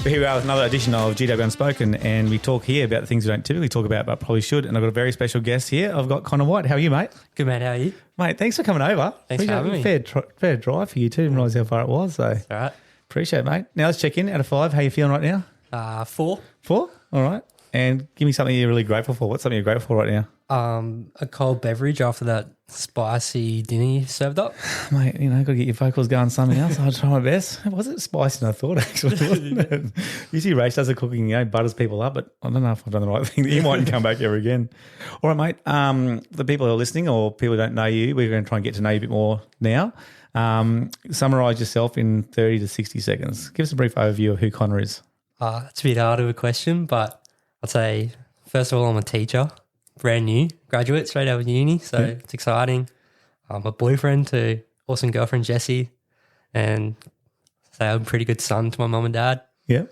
Here we are with another edition of GW Unspoken, and we talk here about the things we don't typically talk about but probably should. And I've got a very special guest here. I've got Connor Whyte. How are you, mate? Good, mate. How are you? Mate, thanks for coming over. Thanks for having me. Fair drive for you too. Didn't realise how far it was. So All right. appreciate it, mate. Now let's check in. Out of 5, how you feeling right now? 4. 4? All right. And give me something you're really grateful for. What's something you're grateful for right now? A cold beverage after that spicy dinner you served up. Mate, you know, got to get your vocals going something else. I'll try my best. It wasn't spicy than I thought, actually, wasn't it? Usually Race does the cooking, you know, butters people up, but I don't know if I've done the right thing. You mightn't come back ever again. All right, mate. The people who are listening or people who don't know you, we're going to try and get to know you a bit more now. Summarise yourself in 30 to 60 seconds. Give us a brief overview of who Connor is. It's a bit hard of a question, but I'd say, first of all, I'm a teacher, brand new, graduate, straight out of uni, so It's exciting. I'm a boyfriend to awesome girlfriend Jessie, and say I'm a pretty good son to my mum and dad. Yeah.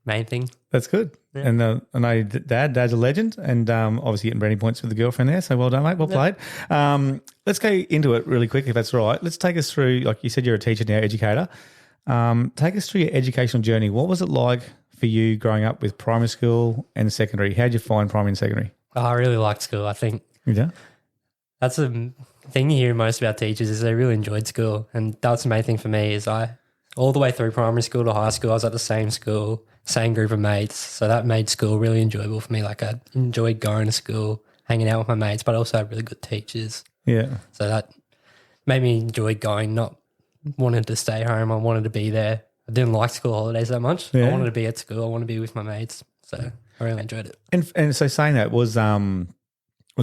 Main thing. That's good. Yeah. And I know your dad's a legend, and obviously getting brownie points with the girlfriend there, so well done, mate. Well played. Let's go into it really quick, if that's all right. Let's take us through, like you said, you're a teacher now, educator. Take us through your educational journey. What was it like for you growing up with primary school and secondary? How did you find primary and secondary? I really liked school, I think. Yeah. That's the thing you hear most about teachers is they really enjoyed school, and that's the main thing for me is all the way through primary school to high school, I was at the same school, same group of mates, so that made school really enjoyable for me. Like I enjoyed going to school, hanging out with my mates, but I also had really good teachers. Yeah. So that made me enjoy going, not wanted to stay home. I wanted to be there. I didn't like school holidays that much. Yeah. I wanted to be at school. I wanted to be with my mates. So I really enjoyed it. And so saying that, was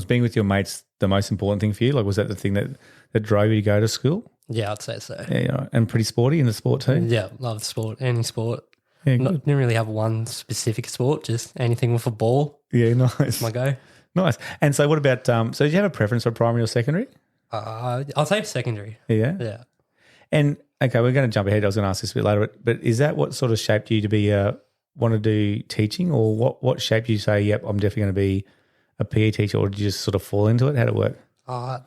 being with your mates the most important thing for you? Like, was that the thing that drove you to go to school? Yeah, I'd say so. Yeah, you know, and pretty sporty in the sport too? Yeah, loved sport, any sport. Yeah, Didn't really have one specific sport, just anything with a ball. Yeah, nice. That's my go. Nice. And so what about, so did you have a preference for primary or secondary? I'll say secondary. Yeah? Yeah. And, okay, we're going to jump ahead. I was going to ask this a bit later, but is that what sort of shaped you to be want to do teaching, or what shaped you to say, yep, I'm definitely going to be a PE teacher, or did you just sort of fall into it? How did it work?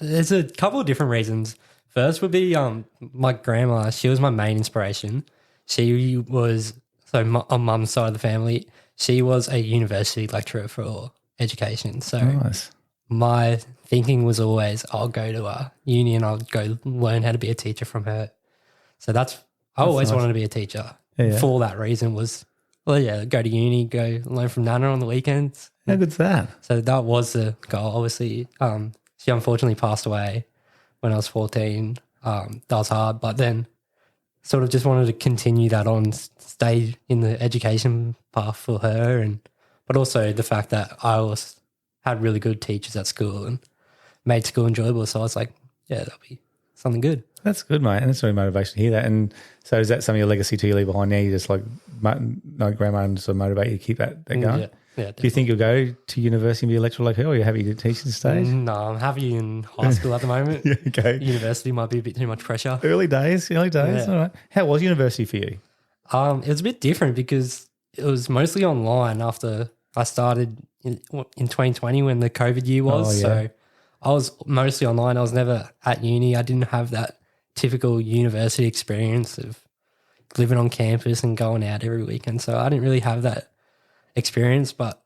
There's a couple of different reasons. First would be my grandma. She was my main inspiration. She was, on mum's side of the family, she was a university lecturer for education. So nice. My thinking was always, I'll go to a uni and I'll go learn how to be a teacher from her. So I always nice. wanted to be a teacher. Yeah. For that reason was, go to uni, go learn from Nana on the weekends. How good's that? So that was the goal. Obviously, she unfortunately passed away when I was 14. That was hard, but then sort of just wanted to continue that on, stay in the education path for her, but also the fact that I had really good teachers at school and made school enjoyable. So I was like, yeah, that'll be something good. That's good, mate. And it's really motivation to hear that. And so is that some of your legacy to you leave behind now? You just like, no grandma and sort of motivate you to keep that going? Yeah, definitely. Do you think you'll go to university and be a lecturer like her, or are you happy to teach at this stage? No, I'm happy in high school at the moment. Yeah, okay. University might be a bit too much pressure. Early days. Yeah. All right. How was university for you? It was a bit different because it was mostly online after I started in 2020 when the COVID year was. Oh, yeah. So I was mostly online. I was never at uni. I didn't have that typical university experience of living on campus and going out every weekend. So I didn't really have that experience, but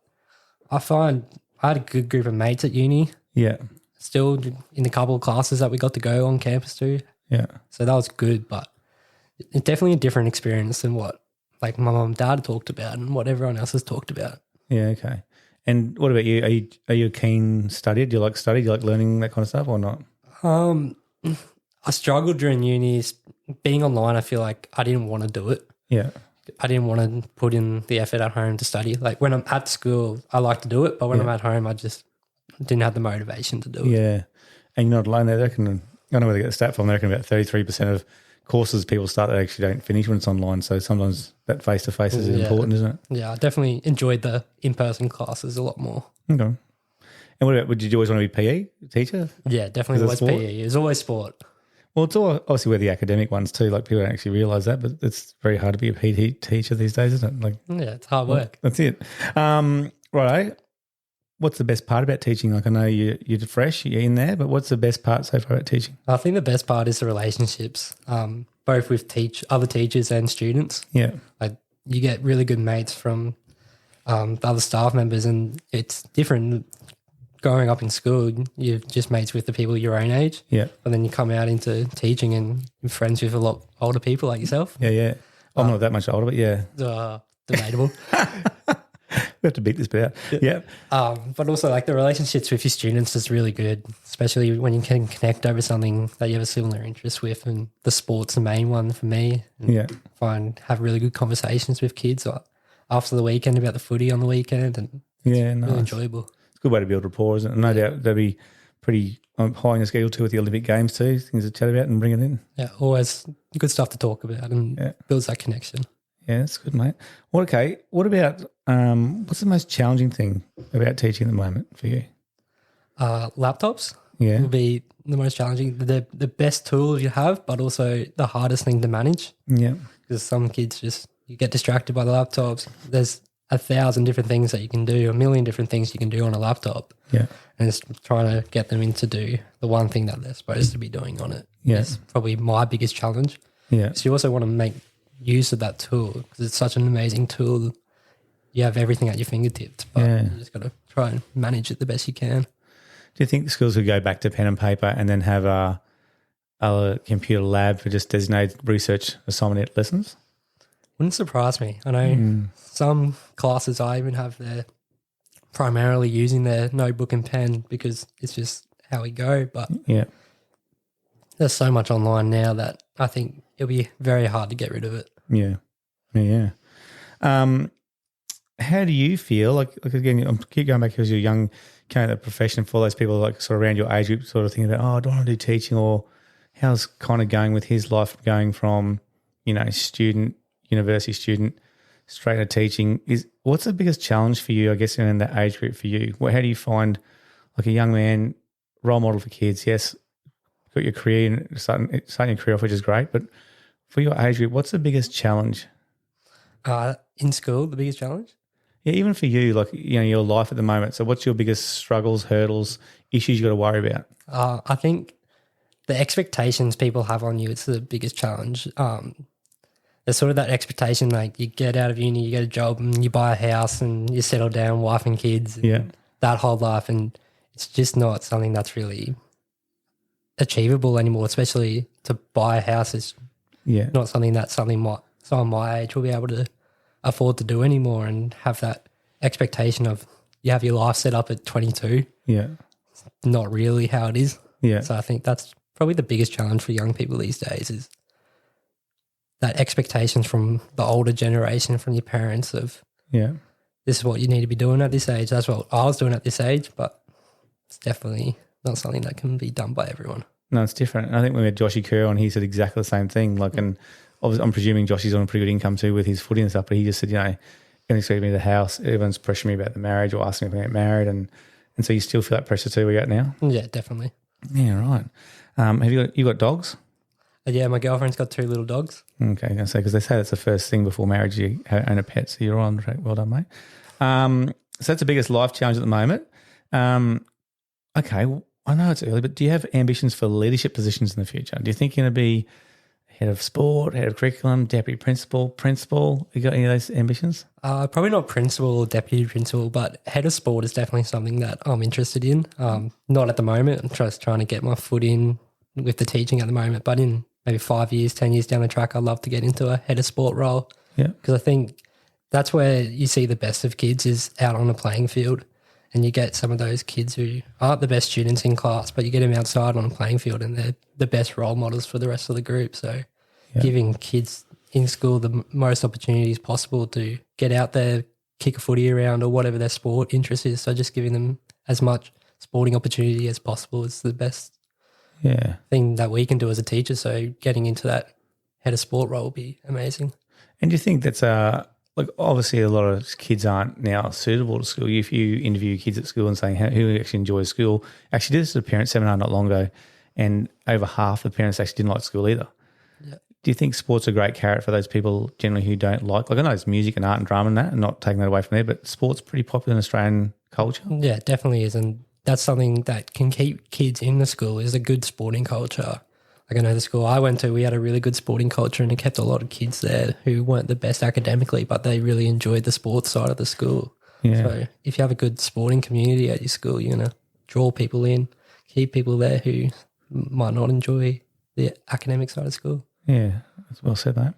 I find I had a good group of mates at uni. Yeah. Still in a couple of classes that we got to go on campus to. Yeah. So that was good, but it's definitely a different experience than what like my mum and dad talked about and what everyone else has talked about. Yeah, okay. And what about you? Are you a keen studier? Do you like study? Do you like learning that kind of stuff or not? I struggled during uni. Being online, I feel like I didn't want to do it. Yeah. I didn't want to put in the effort at home to study. Like when I'm at school, I like to do it, but when I'm at home, I just didn't have the motivation to do it. Yeah. And you're not alone there. I don't know where they get the stat from. They reckon about 33% of courses people start that actually don't finish when it's online. So sometimes that face-to-face is important, isn't it? Yeah, I definitely enjoyed the in-person classes a lot more. Okay. And what about, did you always want to be PE teacher? Yeah, definitely always PE. It was always sport. Well, it's all obviously where the academic ones too. Like people don't actually realise that, but it's very hard to be a PE teacher these days, isn't it? Like, yeah, it's hard work. That's it. Righto. What's the best part about teaching? Like I know you're fresh, you're in there, but what's the best part so far about teaching? I think the best part is the relationships, both with other teachers and students. Yeah. Like you get really good mates from the other staff members, and it's different. Growing up in school, you're just mates with the people your own age. Yeah. But then you come out into teaching and you're friends with a lot older people like yourself. Yeah. I'm not that much older, but yeah. Debatable. We have to beat this bit out. Yeah. But also like the relationships with your students is really good, especially when you can connect over something that you have a similar interest with, and the sport's the main one for me. And have really good conversations with kids after the weekend about the footy on the weekend, and nice. really enjoyable. It's a good way to build rapport, isn't it? No doubt they'll be pretty high in the schedule too with the Olympic Games too, things to chat about and bring it in. Yeah, always good stuff to talk about and builds that connection. Yeah, that's good, mate. What about what's the most challenging thing about teaching at the moment for you? Laptops will be the most challenging. They're the best tool you have, but also the hardest thing to manage. Yeah. Because some kids you get distracted by the laptops. There's 1,000 different things that you can do, 1,000,000 different things you can do on a laptop. Yeah. And it's trying to get them in to do the one thing that they're supposed to be doing on it. Yeah. It's probably my biggest challenge. Yeah. So you also want to make use of that tool because it's such an amazing tool. You have everything at your fingertips, but you just got to try and manage it the best you can. Do you think the schools could go back to pen and paper and then have a computer lab for just designated research assignment lessons? Wouldn't surprise me. I know some classes I even have they're primarily using their notebook and pen because it's just how we go. But there's so much online now that I think it'll be very hard to get rid of it. Yeah. How do you feel? Like again, I keep going back because you're young, kind of the profession for those people like sort of around your age group, sort of thinking about, I don't want to do teaching, or how's Connor going with his life going from, university student straight to teaching? What's the biggest challenge for you, I guess, in that age group for you? How do you find like a young man, role model for kids? Yes, got your career and starting your career off, which is great, but for your age group, what's the biggest challenge? In school, the biggest challenge? Yeah, even for you, like, your life at the moment. So what's your biggest struggles, hurdles, issues you got to worry about? I think the expectations people have on you, it's the biggest challenge. There's sort of that expectation, like you get out of uni, you get a job and you buy a house and you settle down, wife and kids, and that whole life. And it's just not something that's really achievable anymore, especially to buy a house is not something that someone my age will be able to afford to do anymore, and have that expectation of you have your life set up at 22. Yeah. It's not really how it is. Yeah. So I think that's probably the biggest challenge for young people these days is that expectations from the older generation, from your parents of this is what you need to be doing at this age. That's what I was doing at this age, but it's definitely not something that can be done by everyone. No, it's different. I think when we had Joshy Kerr on, he said exactly the same thing. Like, and obviously I'm presuming Joshy's on a pretty good income too with his footy and stuff, but he just said, going to expect me to the house. Everyone's pressuring me about the marriage or asking me if I get married. And so you still feel that pressure too where you're at now? Yeah, definitely. Yeah, right. Have you got dogs? Yeah, my girlfriend's got 2 little dogs. Okay, I say because they say that's the first thing before marriage, you own a pet, so you're on track. Well done, mate. So that's the biggest life challenge at the moment. Okay, I know it's early, but do you have ambitions for leadership positions in the future? Do you think you're going to be head of sport, head of curriculum, deputy principal? You got any of those ambitions? Probably not principal or deputy principal, but head of sport is definitely something that I'm interested in. Not at the moment. I'm just trying to get my foot in with the teaching at the moment, but in maybe 5 years, 10 years down the track, I'd love to get into a head of sport role. Yeah. Because I think that's where you see the best of kids is out on a playing field, and you get some of those kids who aren't the best students in class, but you get them outside on a playing field and they're the best role models for the rest of the group. So giving kids in school the most opportunities possible to get out there, kick a footy around or whatever their sport interest is. So just giving them as much sporting opportunity as possible is the best thing that we can do as a teacher. So getting into that head of sport role will be amazing. And do you think that's like obviously a lot of kids aren't now suitable to school. If you interview kids at school and saying who actually enjoys school, actually did this at a parent seminar not long ago, and over half the parents actually didn't like school either. Yep. Do you think sport's a great carrot for those people generally who don't like I know it's music and art and drama and that, and not taking that away from there, but sport's pretty popular in Australian culture? Yeah, it definitely is. And that's something that can keep kids in the school is a good sporting culture. Like I know the school I went to, we had a really good sporting culture and it kept a lot of kids there who weren't the best academically, but they really enjoyed the sports side of the school. Yeah. So if you have a good sporting community at your school, you're going to draw people in, keep people there who might not enjoy the academic side of school. Yeah, that's well said, mate.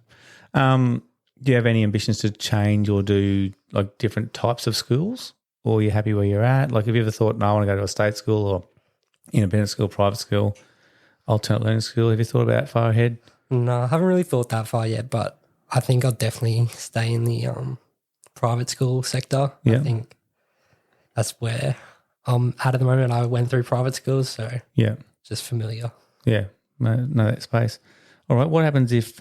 Do you have any ambitions to change or do like different types of schools, or are you happy where you're at? Like, have you ever thought, no, I want to go to a state school or independent school, private school, alternate learning school? Have you thought about that far ahead? No, I haven't really thought that far yet, but I think I'll definitely stay in the private school sector. Yeah. I think that's where I'm at the moment. I went through private schools, so Yeah. just familiar. Yeah, know that space. All right, what happens if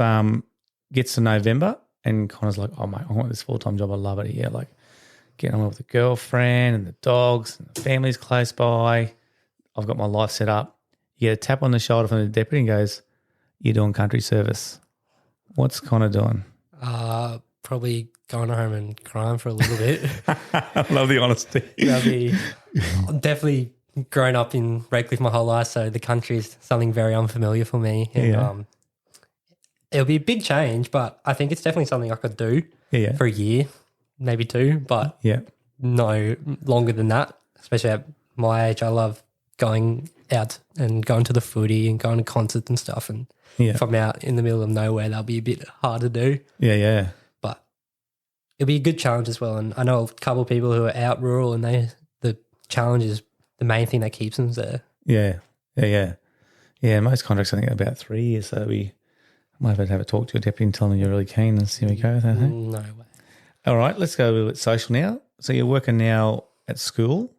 gets to November and Connor's like, oh, mate, I want this full-time job. I love it here. Like, getting on with the girlfriend and the dogs and the family's close by. I've got my life set up. You get a tap on the shoulder from the deputy and goes, you're doing country service. What's Connor doing? Probably going home and crying for a little bit. I love the honesty. I've definitely grown up in Redcliffe my whole life, so the country is something very unfamiliar for me. And, it'll be a big change, but I think it's definitely something I could do for a year, maybe 2, but no longer than that, especially at my age. I love going out and going to the footy and going to concerts and stuff. And if I'm out in the middle of nowhere, that'll be a bit hard to do. Yeah. But it'll be a good challenge as well. And I know a couple of people who are out rural and the challenge is the main thing that keeps them there. Yeah, most contracts I think are about 3 years, so we might have a talk to your deputy and tell them you're really keen and see where we go with that. No way. All right, let's go a little bit social now. So you're working now at school.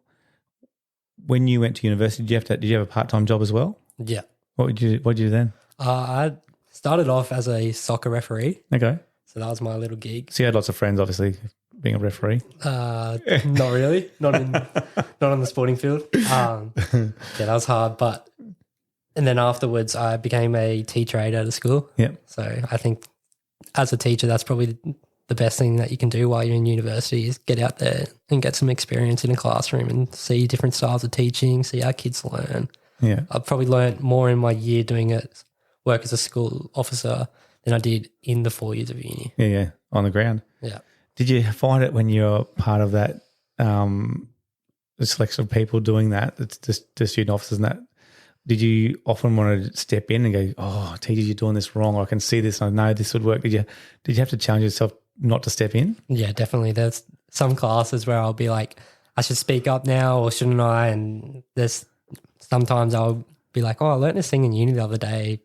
When you went to university, did you have a part-time job as well? Yeah. What did you do then? I started off as a soccer referee. Okay. So that was my little gig. So you had lots of friends, obviously, being a referee. Not really. Not on the sporting field. Yeah, that was hard. And then afterwards, I became a teacher aide at a school. Yeah. So I think as a teacher, that's probably the best thing that you can do while you're in university is get out there and get some experience in a classroom and see different styles of teaching, see how kids learn. Yeah. I've probably learned more in my year doing work as a school officer than I did in the 4 years of uni. Yeah, on the ground. Yeah. Did you find it when you're part of that, the selection of people doing that, it's just the student officers and that, did you often want to step in and go, oh, teachers, you're doing this wrong, or I can see this and I know this would work? Did you have to challenge yourself not to step in? Yeah, definitely. There's some classes where I'll be like, I should speak up now or shouldn't I? And there's sometimes I'll be like, oh, I learned this thing in uni the other day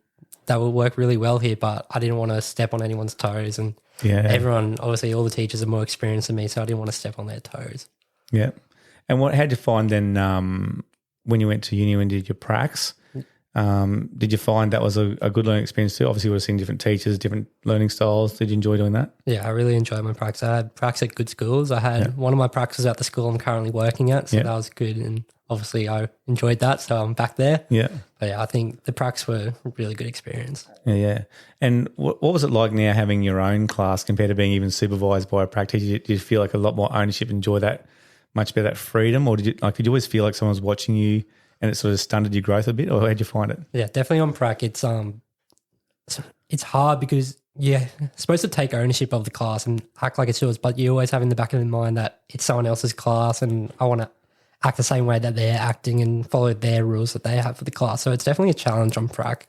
that will work really well here, but I didn't want to step on anyone's toes. And everyone, obviously all the teachers are more experienced than me, so I didn't want to step on their toes. Yeah. And how'd you find then when you went to uni and did your pracs, did you find that was a good learning experience too? Obviously, you would have seen different teachers, different learning styles. Did you enjoy doing that? Yeah, I really enjoyed my pracs. I had pracs at good schools. I had one of my pracs was at the school I'm currently working at, so that was good. And obviously I enjoyed that, so I'm back there. Yeah. But yeah, I think the pracs were a really good experience. Yeah. And what was it like now having your own class compared to being even supervised by a prac teacher? Did you feel like a lot more ownership, enjoy that much better, that freedom? Or did you always feel like someone was watching you and it sort of stunted your growth a bit, or how'd you find it? Yeah, definitely on prac. It's hard because you're supposed to take ownership of the class and act like it's yours, but you always have in the back of your mind that it's someone else's class and I want to act the same way that they're acting and follow their rules that they have for the class. So it's definitely a challenge on prac,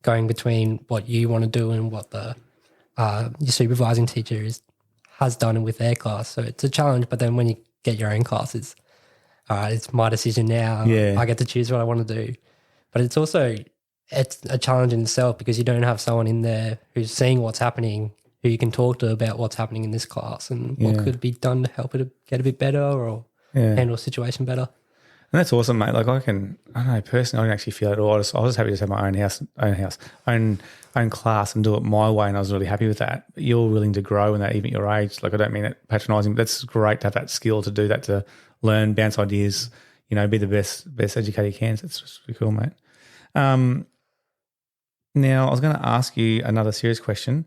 going between what you want to do and what the your supervising teacher has done with their class. So it's a challenge, but then when you get your own class, it's all right, it's my decision now. I get to choose what I want to do. But it's a challenge in itself because you don't have someone in there who's seeing what's happening, who you can talk to about what's happening in this class and what could be done to help it get a bit better or handle a situation better. And that's awesome, mate. Like I don't know, personally, I don't actually feel it at all. I was just happy to have my own class and do it my way, and I was really happy with that. But you're willing to grow in that even at your age. Like I don't mean it patronising, but that's great to have that skill to do that, to learn, bounce ideas, be the best educator you can. So it's just really cool, mate. Now, I was going to ask you another serious question.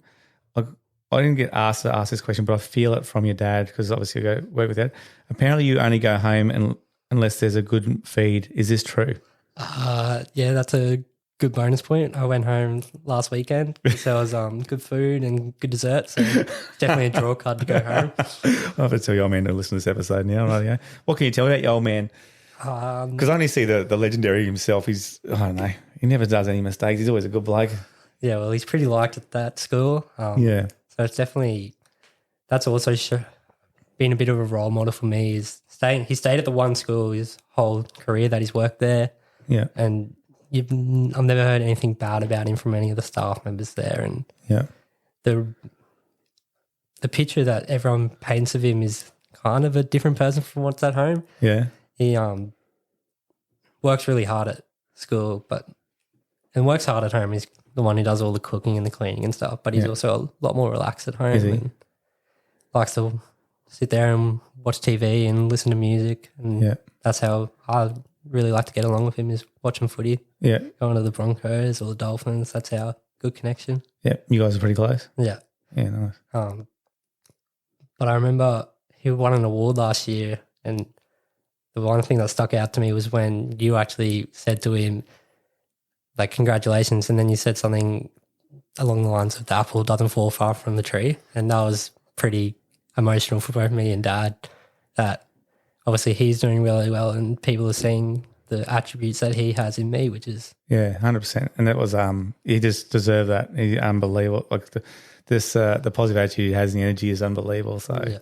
I didn't get asked to ask this question, but I feel it from your dad because obviously I go work with dad. Apparently you only go home unless there's a good feed. Is this true? Yeah, that's a good bonus point. I went home last weekend because there was good food and good dessert. So definitely a draw card to go home. I'll have to tell your old man to listen to this episode now. Right, yeah. What can you tell me about your old man? Because I only see the legendary himself. I don't know. He never does any mistakes. He's always a good bloke. Yeah, well, he's pretty liked at that school. Yeah. So it's definitely, that's also been a bit of a role model for me. He stayed at the one school his whole career that he's worked there. Yeah. And I've never heard anything bad about him from any of the staff members there. And yeah, the picture that everyone paints of him is kind of a different person from what's at home. Yeah. He works really hard at school, and works hard at home. He's the one who does all the cooking and the cleaning and stuff, but he's also a lot more relaxed at home. Is he? And likes to sit there and watch TV and listen to music. And that's how I really like to get along with him, is watching footy. Yeah. Going to the Broncos or the Dolphins. That's our good connection. Yeah. You guys are pretty close. Yeah. Yeah, nice. But I remember he won an award last year, and the one thing that stuck out to me was when you actually said to him, like, congratulations, and then you said something along the lines of the apple doesn't fall far from the tree, and that was pretty emotional for both me and Dad, that obviously he's doing really well and people are seeing the attributes that he has in me, which is... Yeah, 100%. And that was, he just deserved that. He's unbelievable. Like the positive attitude he has and the energy is unbelievable. So,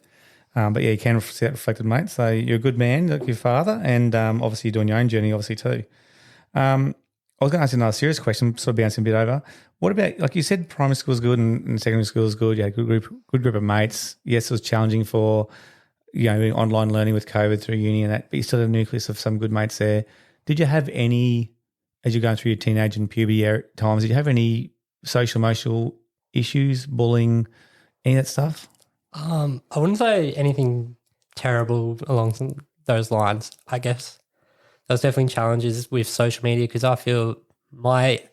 but yeah, you can see that reflected, mate. So you're a good man, like your father, and obviously you're doing your own journey, obviously too. I was going to ask you another serious question, sort of bouncing a bit over. What about, like you said, primary school is good and secondary school is good. You had a good group of mates. Yes, it was challenging for, online learning with COVID through uni and that, but you still had a nucleus of some good mates there. Did you have any, as you're going through your teenage and puberty times, did you have any social, emotional issues, bullying, any of that stuff? I wouldn't say anything terrible along those lines, I guess. There's definitely challenges with social media because I feel my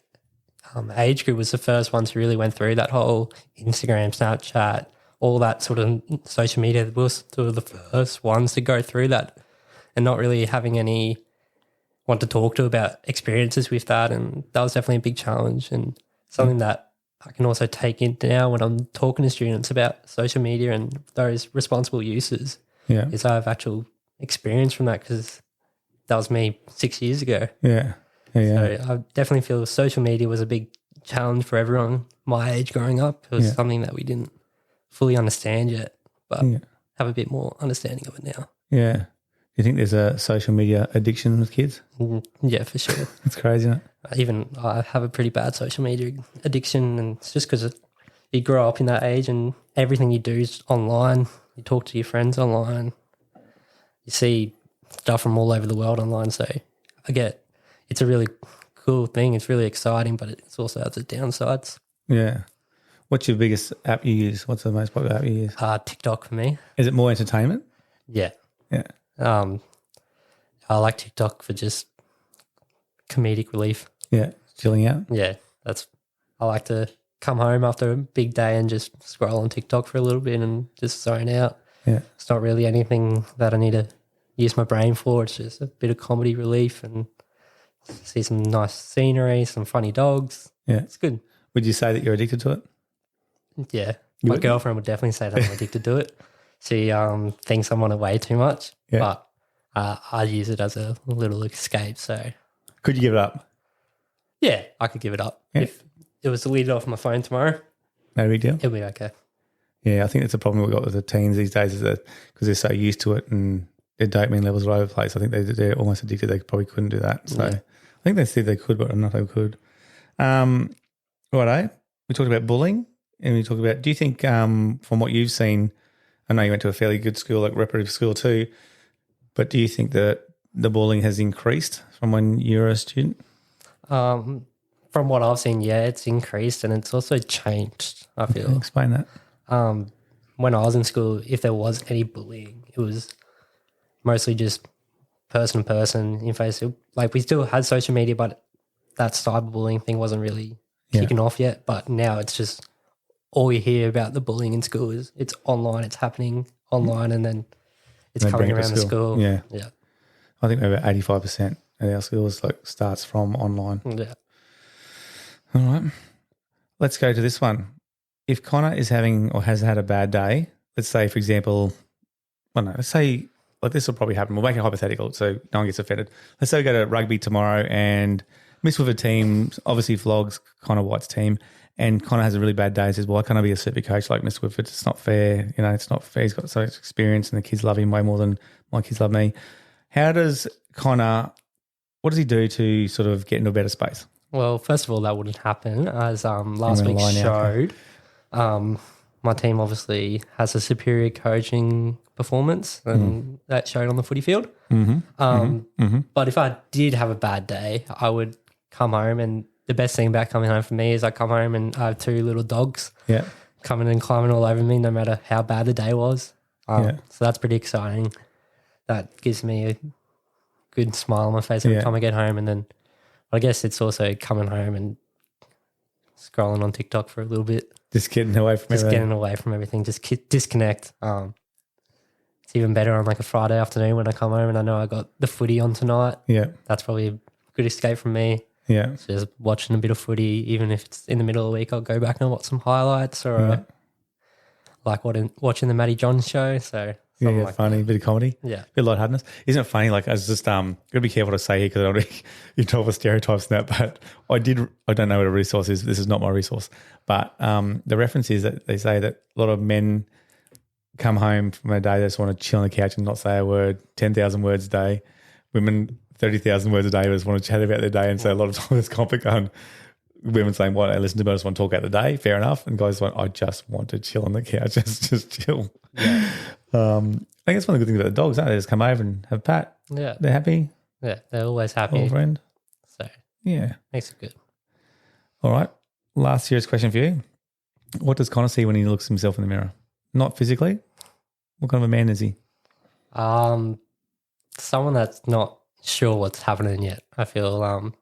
age group was the first ones who really went through that whole Instagram, Snapchat, all that sort of social media. We were sort of the first ones to go through that and not really having anyone to talk to about experiences with that. And that was definitely a big challenge and something that I can also take in now when I'm talking to students about social media and those responsible uses. Yeah. Is I have actual experience from that because that was me 6 years ago. Yeah. So I definitely feel social media was a big challenge for everyone my age growing up. It was something that we didn't fully understand yet, but have a bit more understanding of it now. Yeah. Do you think there's a social media addiction with kids? Yeah, for sure. It's crazy, isn't it? I have a pretty bad social media addiction, and it's just because you grow up in that age and everything you do is online. You talk to your friends online. You see stuff from all over the world online. So I get it's a really cool thing. It's really exciting, but it also has its downsides. Yeah. What's your biggest app you use? What's the most popular app you use? TikTok for me. Is it more entertainment? Yeah. Yeah. I like TikTok for just comedic relief. Yeah. Chilling out. Yeah. I like to come home after a big day and just scroll on TikTok for a little bit and just zone out. Yeah. It's not really anything that I need to use my brain for. It's just a bit of comedy relief and see some nice scenery, some funny dogs. Yeah. It's good. Would you say that you're addicted to it? Yeah. My girlfriend would definitely say that I'm addicted to it. She thinks I'm on it way too much, but I use it as a little escape. So could you give it up? Yeah, I could give it up. Yeah. If it was deleted off my phone tomorrow, no big deal. it'll be okay. Yeah, I think that's a problem we've got with the teens these days is that because they're so used to it and their dopamine levels are all over the place. I think they're almost addicted. They probably couldn't do that. So I think they said they could, but I'm not they could. Righto. We talked about bullying and we talked about, do you think from what you've seen, I know you went to a fairly good school, like reputable school too, but do you think that the bullying has increased from when you were a student? From what I've seen, yeah, it's increased and it's also changed, I feel. Okay, explain that. When I was in school, if there was any bullying, it was mostly just person to person in Facebook. Like we still had social media, but that cyberbullying thing wasn't really kicking off yet. But now it's just all you hear about the bullying in school is it's online, it's happening online, and then it's coming around the school. Yeah. Yeah. I think over 85% of our schools starts from online. Yeah. All right. Let's go to this one. If Connor is having or has had a bad day, let's say, for example, I don't know, let's say, like this will probably happen. We'll make it hypothetical so no one gets offended. Let's say we go to rugby tomorrow and miss with a team, obviously vlogs Connor Whyte's team, and Connor has a really bad day and says, well, I can't be a super coach like Miss Whitford. It's not fair. You know, it's not fair. He's got so much experience and the kids love him way more than my kids love me. How does Connor, what does he do to sort of get into a better space? Well, first of all, that wouldn't happen, as last week showed. My team obviously has a superior coaching performance, and that showed on the footy field. But if I did have a bad day, I would come home, and the best thing about coming home for me is I come home and I have two little dogs coming and climbing all over me no matter how bad the day was. So that's pretty exciting. That gives me a good smile on my face every time I get home. And then I guess it's also coming home and scrolling on TikTok for a little bit. Just getting away from everything. Just disconnect. It's even better on like a Friday afternoon when I come home and I know I got the footy on tonight. Yeah. That's probably a good escape from me. Yeah. So just watching a bit of footy, even if it's in the middle of the week, I'll go back and watch some highlights or like watching the Matty Johns show. So like funny, that. Bit of comedy. Yeah. Bit of lightheartedness. Isn't it funny? Like I was just gotta be careful what I say here because I don't really, you talk about stereotypes and that, but I don't know what a resource is. This is not my resource. But the reference is that they say that a lot of men come home from a day they just want to chill on the couch and not say a word, 10,000 words a day. Women 30,000 words a day just want to chat about their day, and so a lot of time it's complicated. Women saying, "What I listen to, but I just want to talk about the day." Fair enough. And guys want, "I just want to chill on the couch, just chill." Yeah. I think that's one of the good things about the dogs. They just come over and have a pat. Yeah, they're happy. Yeah, they're always happy. Old friend. So yeah, makes it good. All right. Last serious question for you: what does Connor see when he looks at himself in the mirror? Not physically. What kind of a man is he? Someone that's not sure what's happening yet. I feel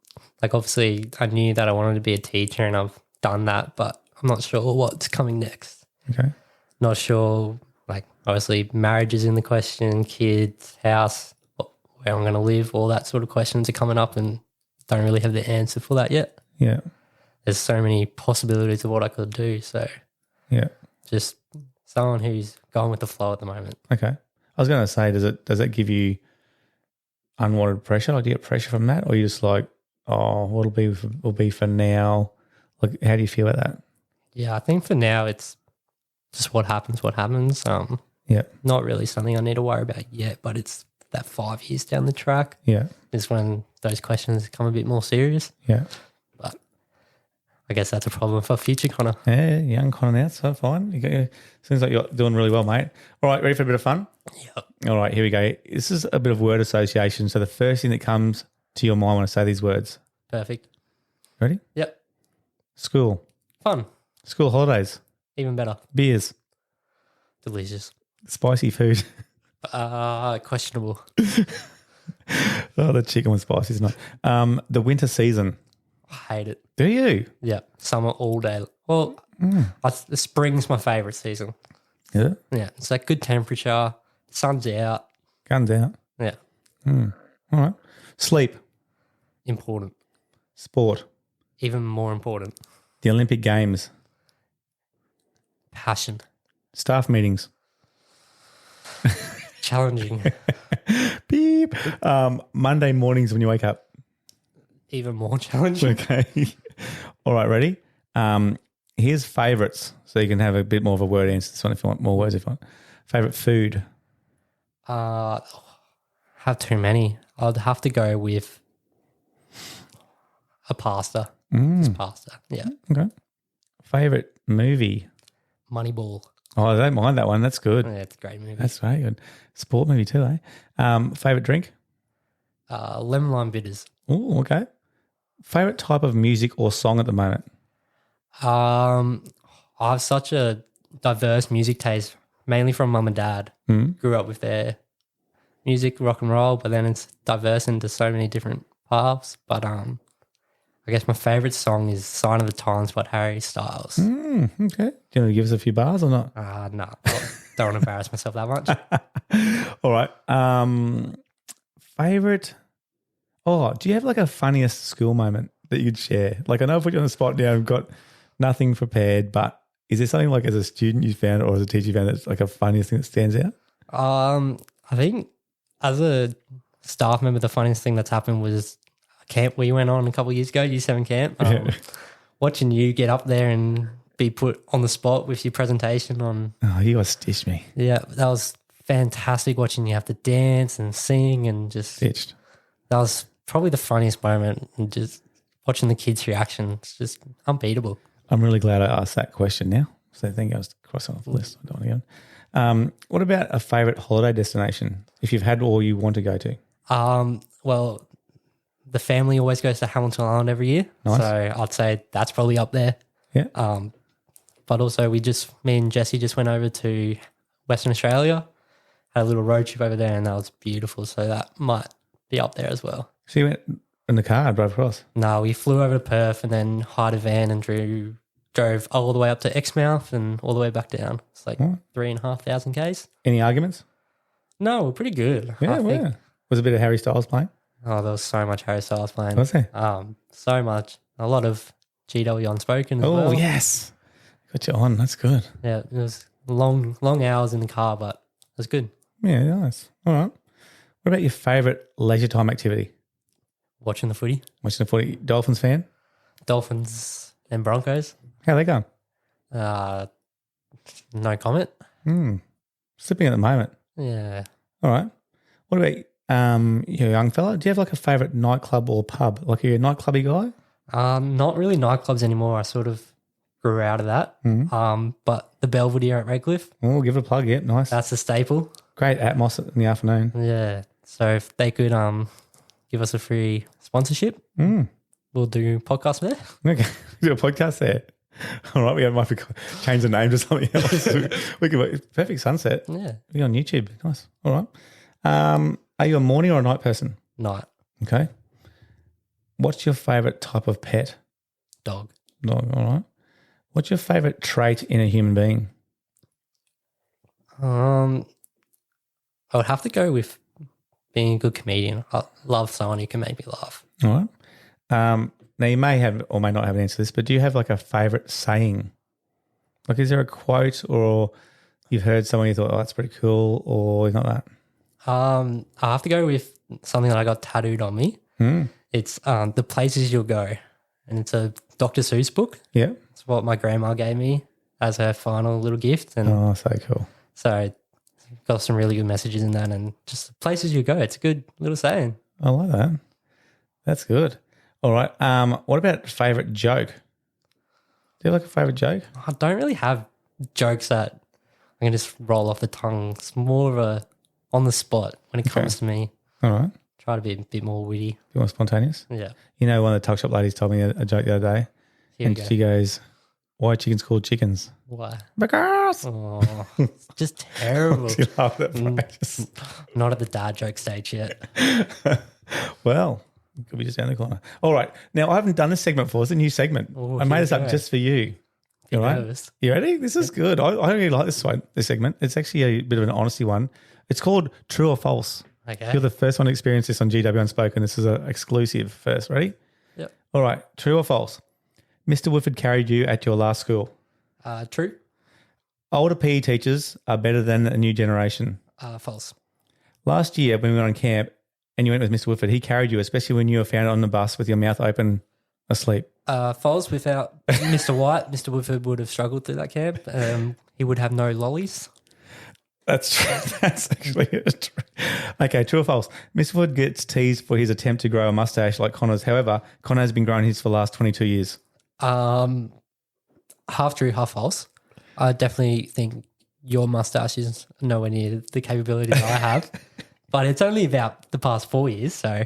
like obviously I knew that I wanted to be a teacher and I've done that, but I'm not sure what's coming next. Okay. Not sure, like obviously marriage is in the question, kids, house, where I'm going to live, all that sort of questions are coming up and don't really have the answer for that yet. Yeah. There's so many possibilities of what I could do. So yeah, just someone who's going with the flow at the moment. Okay. I was going to say, does it give you unwanted pressure? Like, do you get pressure from that, or are you just like, oh, what'll be for now? Like, how do you feel about that? Yeah, I think for now it's just what happens. Yeah, not really something I need to worry about yet, but it's that 5 years down the track. Yeah, is when those questions become a bit more serious. Yeah, but I guess that's a problem for future Connor. Yeah, young Connor now, so fine. Seems like you're doing really well, mate. All right, ready for a bit of fun? Yep. All right, here we go. This is a bit of word association. So the first thing that comes to your mind when I say these words. Perfect. Ready? Yep. School. Fun. School holidays. Even better. Beers. Delicious. Spicy food. Questionable. Oh, the chicken was spicy, isn't it? The winter season. I hate it. Do you? Yeah. Summer all day. Well, the spring's my favourite season. Is it? Yeah. It's like good temperature. Sun's out. Guns out. Yeah. All right. Sleep. Important. Sport. Even more important. The Olympic Games. Passion. Staff meetings. Challenging. Beep. Monday mornings when you wake up. Even more challenging. Okay. All right, ready? Here's favourites, so you can have a bit more of a word answer to this one if you want more words. If you want. Favourite food? Have too many. I'd have to go with a pasta. Just pasta. Yeah. Okay. Favourite movie? Moneyball. Oh, I don't mind that one. That's good. Yeah, it's a great movie. That's very good. Sport movie too, eh? Favourite drink? Lemon lime bitters. Oh, okay. Favourite type of music or song at the moment? I have such a diverse music taste, mainly from mum and dad. Grew up with their music, rock and roll, but then it's diverse into so many different paths. But I guess my favourite song is Sign of the Times by Harry Styles. Okay. Do you want to give us a few bars or not? No. Don't want to embarrass myself that much. All right. Favourite... Oh, do you have like a funniest school moment that you'd share? Like, I know I put you on the spot now. I've got nothing prepared, but is there something like as a student you found or as a teacher you found that's like a funniest thing that stands out? I think as a staff member, the funniest thing that's happened was a camp we went on a couple of years ago, Year 7 camp. Watching you get up there and be put on the spot with your presentation on. Oh, you guys stitched me. Yeah, that was fantastic watching you have to dance and sing and just. Stitched. That was probably the funniest moment, and just watching the kids' reactions, just unbeatable. I'm really glad I asked that question now. So I think I was crossing off the list. I don't want to go. What about a favourite holiday destination, if you've had or you want to go to? Well, the family always goes to Hamilton Island every year. Nice. So I'd say that's probably up there. Yeah. But also me and Jesse just went over to Western Australia, had a little road trip over there, and that was beautiful. So that might be up there as well. So you went in the car, drove across? No, we flew over to Perth and then hired a van and drove all the way up to Exmouth and all the way back down. It's like 3,500 Ks. Any arguments? No, we're pretty good. Yeah, I think. Was a bit of Harry Styles playing? Oh, there was so much Harry Styles playing. Was there? So much. A lot of GW unspoken as Oh, well. yes. Got you on. That's good. Yeah, it was long hours in the car, but it was good. Yeah, nice. All right. What about your favourite leisure time activity? Watching the footy. Watching the footy. Dolphins fan? Dolphins and Broncos. How they going? No comment. Slipping at the moment. Yeah. All right. What about you young fella? Do you have like a favourite nightclub or pub? Like, are you a nightclubby guy? Not really nightclubs anymore. I sort of grew out of that. But the Belvedere at Redcliffe. Oh, give it a plug. Yep, nice. That's a staple. Great atmos in the afternoon. Yeah. So if they could give us a free sponsorship, we'll do podcast there. Okay, do a podcast there. All right, we might change the name to something else. We could perfect sunset. Yeah. Be on YouTube. Nice. All right. Are you a morning or a night person? Night. Okay. What's your favourite type of pet? Dog. Dog. All right. What's your favourite trait in a human being? I would have to go with being a good comedian. I love someone who can make me laugh. All right. Now, you may have or may not have an answer to this, but do you have like a favourite saying? Like, is there a quote or you've heard someone you thought, oh, that's pretty cool, or not that? I have to go with something that I got tattooed on me. It's The Places You'll Go, and it's a Dr. Seuss book. Yeah. It's what my grandma gave me as her final little gift. And Oh, so cool. so got some really good messages in that, and just the places you go. It's a good little saying. I like that. That's good. All right. What about favourite joke? Do you have like a favourite joke? I don't really have jokes that I can just roll off the tongue. It's more of a on the spot when it comes to me. All right. Try to be a bit more witty. You want spontaneous? Yeah. You know, one of the tuck shop ladies told me a joke the other day. Here we go. She goes, why are chickens called chickens? Why? Because. Oh, it's just terrible. She laughed at that. Not at the dad joke stage yet. Well, could be just down the corner. All right. Now, I haven't done this segment before. It's a new segment. Oh, I made here this we up go. just for you. All right. Nervous. You ready? This is good. I really like this one, this segment. It's actually a bit of an honesty one. It's called True or False. Okay. You're the first one to experience this on GW Unspoken. This is an exclusive first. Ready? Yep. All right. True or false? Mr. Woodford carried you at your last school. True. Older PE teachers are better than a new generation. False. Last year when we went on camp and you went with Mr. Woodford, he carried you, especially when you were found on the bus with your mouth open asleep. False. Without Mr. White, Mr. Woodford would have struggled through that camp. He would have no lollies. That's true. That's actually true. Okay, true or false? Mr. Wood gets teased for his attempt to grow a mustache like Connor's. However, Connor has been growing his for the last 22 years. Half true, half false. I definitely think your mustache is nowhere near the capabilities I have, but it's only about the past 4 years, so.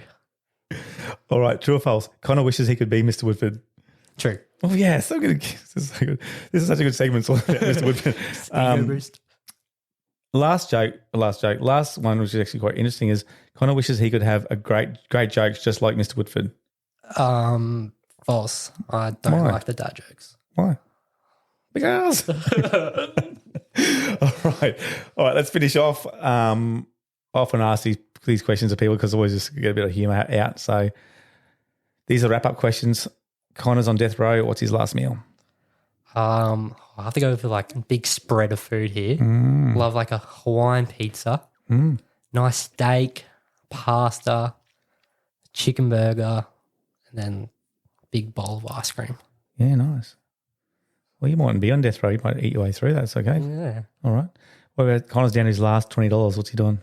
All right, true or false? Connor wishes he could be Mr. Woodford. True. Oh, yeah, so good. This is so good. This is such a good segment. It's all about Mr. Woodford. Ego boost. Last one, which is actually quite interesting, is Connor wishes he could have a great jokes just like Mr. Woodford. False. I don't Why? like the dad jokes. Why? Because. All right. Let's finish off. I often ask these questions of people because I always just get a bit of humour out. So These are wrap-up questions. Connor's on death row. What's his last meal? I have to go for like a big spread of food here. Love like a Hawaiian pizza, nice steak, pasta, chicken burger, and then big bowl of ice cream. Yeah, nice. Well, you mightn't be on death row. You might eat your way through. That's okay. Yeah. All right. What about Connor's down to his last $20? What's he doing?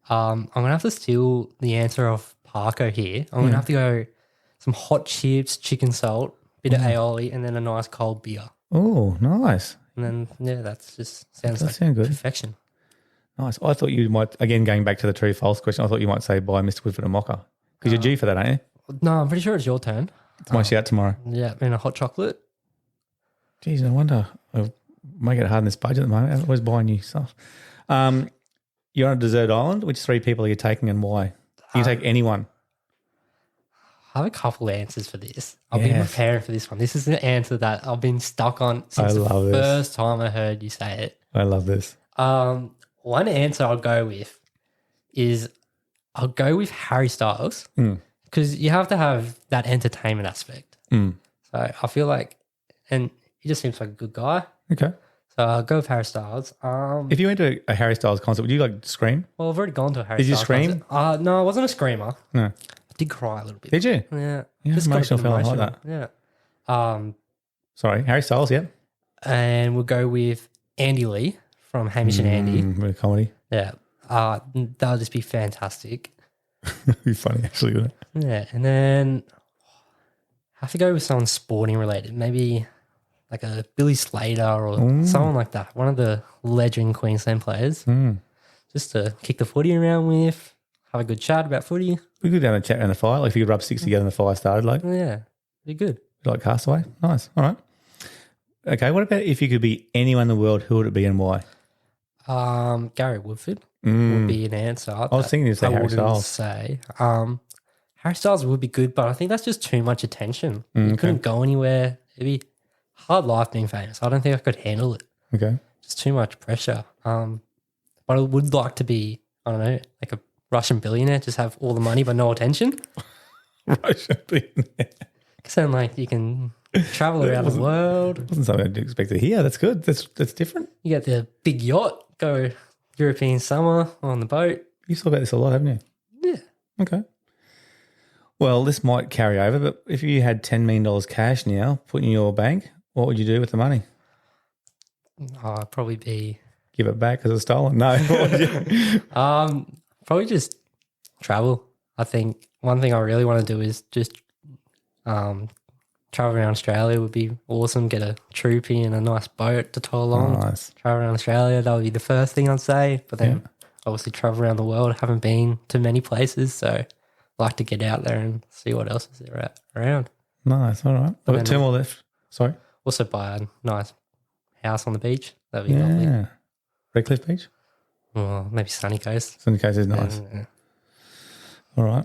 I'm going to have to steal the answer of Parko here. I'm going to have to go some hot chips, chicken salt, bit of aioli, and then a nice cold beer. Oh, nice. And then, yeah, that's just sounds That like sound good. perfection. Nice. I thought you might, again, going back to the true false question, I thought you might say buy Mr. Woodford a mocha because you're due for that, aren't you? No, I'm pretty sure it's your turn. It's my shout tomorrow. Yeah, and a hot chocolate. Geez, no wonder I make it hard in this budget at the moment. I'm always buying new stuff. You're on a desert island. Which 3 people are you taking and why? You can take anyone. I have a couple of answers for this. I've been preparing for this one. This is the answer that I've been stuck on since the first time I heard you say it. I love this. One answer I'll go with is I'll go with Harry Styles because you have to have that entertainment aspect. So I feel like, and he just seems like a good guy. Okay. So I'll go with Harry Styles. If you went to a Harry Styles concert, would you like scream? Well, I've already gone to a Harry Styles Did you scream? concert. No, I wasn't a screamer. No. I did cry a little bit. Did you? Yeah. Yeah, Just got a emotional bit fella like that. Yeah. Sorry, Harry Styles, yeah. And we'll go with Andy Lee from Hamish and Andy. Bit of comedy. Yeah. That'll just be fantastic. It'd be funny, actually, wouldn't it? Yeah. And then I have to go with someone sporting related. Maybe like a Billy Slater or someone like that. One of the legend Queensland players. Just to kick the footy around with, have a good chat about footy. We could go down and chat around the fire. Like if you could rub sticks together and the fire started, like. Yeah. Be good. Like Castaway? Nice. All right. Okay, what about if you could be anyone in the world, who would it be and why? Gary Woodford would be an answer. I was thinking you'd say Harry Styles. Say. Harry Styles would be good, but I think that's just too much attention. You couldn't go anywhere. It'd be hard life being famous. I don't think I could handle it. Okay. Just too much pressure. But I would like to be, I don't know, like a Russian billionaire, just have all the money but no attention. Russian billionaire. Because then, like, you can travel around the world. Wasn't something I didn't expect to hear. That's good. That's different. You get the big yacht, go European summer on the boat. You've thought about this a lot, haven't you? Yeah. Okay. Well, this might carry over, but if you had $10 million cash now put in your bank, what would you do with the money? I'd probably be... Give it back because it's stolen? No. What would you? Probably just travel. I think one thing I really want to do is just travel around Australia would be awesome. Get a troopy and a nice boat to tow along. Nice. Travel around Australia, that would be the first thing I'd say. But then obviously travel around the world. I haven't been to many places, so I'd like to get out there and see what else is there around. Nice. All right. I've got 2 more left. Sorry. Also buy a nice house on the beach. That'd be lovely. Redcliffe Beach? Well, maybe Sunny Coast. Sunny Coast is nice. All right.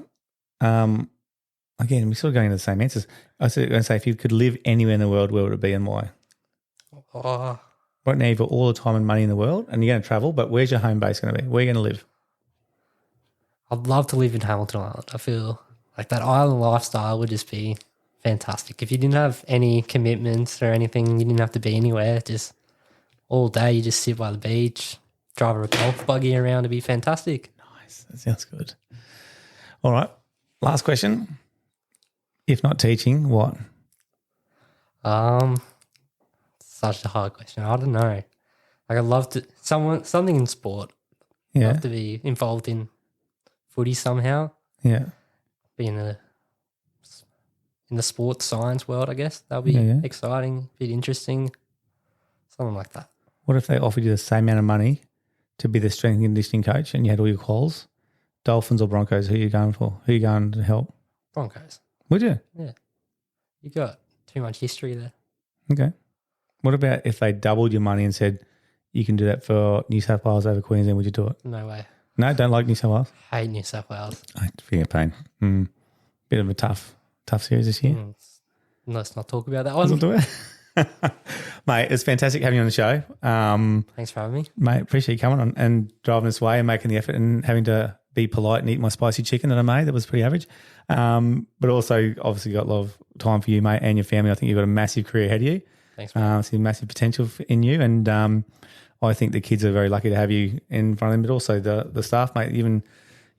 Again, we're still going into the same answers. I was going to say, if you could live anywhere in the world, where would it be and why? Oh. Right now, you've got all the time and money in the world and you're going to travel, but where's your home base going to be? Where are you going to live? I'd love to live in Hamilton Island. I feel like that island lifestyle would just be fantastic. If you didn't have any commitments or anything, you didn't have to be anywhere, just all day you just sit by the beach, drive a golf buggy around, it'd be fantastic. Nice. That sounds good. All right. Last question. If not teaching, what? Such a hard question. I don't know. Like I'd love to something in sport. Yeah. I'd love to be involved in footy somehow. Yeah. Be in the sports science world, I guess. That'll be exciting, bit interesting. Something like that. What if they offered you the same amount of money to be the strength and conditioning coach and you had all your quals? Dolphins or Broncos? Who are you going for? Who are you going to help? Broncos. Would you? Yeah. You got too much history there. Okay. What about if they doubled your money and said you can do that for New South Wales over Queensland? Would you do it? No way. No, don't like New South Wales? Hate New South Wales. It's being a pain. Bit of a tough series this year. Let's not talk about that one. Let's not do it. Mate, it's fantastic having you on the show. Thanks for having me. Mate, appreciate you coming on and driving this way and making the effort and having to be polite and eat my spicy chicken that I made. That was pretty average. But also, obviously, got a lot of time for you, mate, and your family. I think you've got a massive career ahead of you. Thanks, man. See massive potential in you. And I think the kids are very lucky to have you in front of them, but also the staff, mate. Even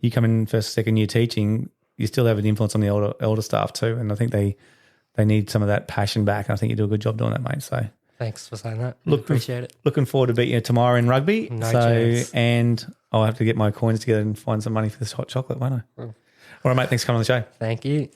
you come in first, second year teaching, you still have an influence on the elder staff too. And I think they need some of that passion back. And I think you do a good job doing that, mate. So Thanks for saying that. Appreciate it. Looking forward to beating you tomorrow in rugby. No chance. And I'll have to get my coins together and find some money for this hot chocolate, won't I? All right, mate. Thanks for coming on the show. Thank you.